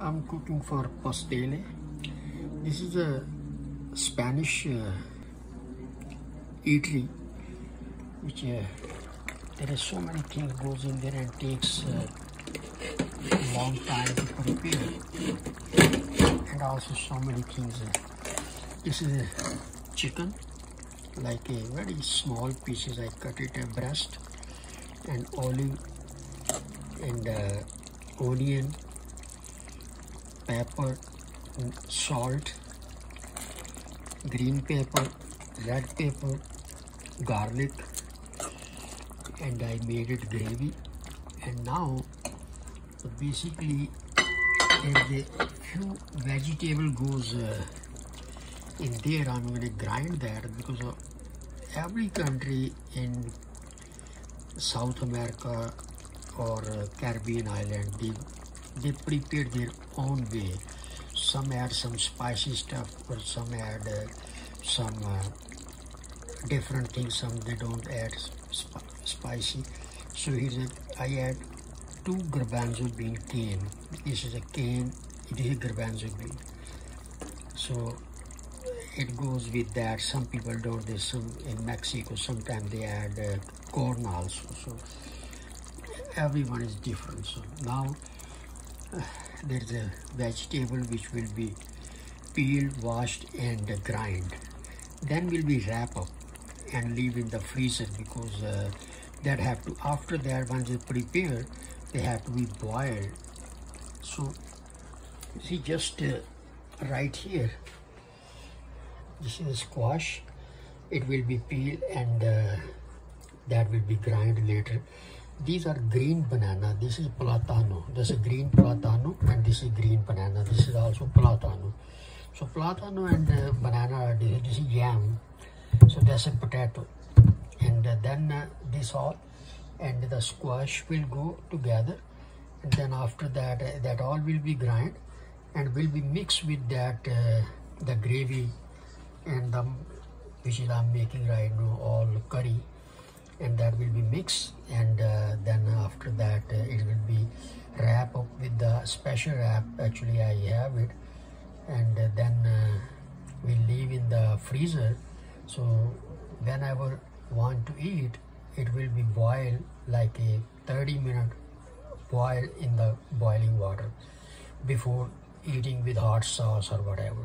I'm cooking for Pastaley. This is a Spanish eatery, which there is so many things goes in there and takes a long time to prepare, and also so many things. This is chicken, like a very small pieces. I cut it a breast, and olive and onion, pepper, salt, green pepper, red pepper, garlic, and I made it gravy. And now basically there's a few vegetable goes in there. I'm going to grind that because of every country in South America or Caribbean island, they prepare their own way. Some add some spicy stuff, or some add some different things. Some they don't add spicy. So I add 2 garbanzo bean cane. This is a cane. It is a garbanzo bean. So it goes with that. Some people don't. There's some in Mexico. Sometimes they add corn also. So everyone is different. So now there's a vegetable which will be peeled, washed, and grind. Then will be wrap up and leave in the freezer, because that have to, after that, once they prepare, they have to be boiled. So see, just right here, this is squash. It will be peeled and that will be grind later. These are green banana. This is platano. This is green platano, and this is green banana. This is also platano. So platano and banana, this is yam. So that's a potato. And then this all and the squash will go together. And then after that, that all will be grind and will be mixed with that the gravy and the which is I'm making right now, all curry. And that will be mixed, and then after that it will be wrap up with the special wrap. Actually I have it, and then we'll leave in the freezer. So whenever want to eat, it will be boiled like a 30-minute boil in the boiling water before eating with hot sauce or whatever.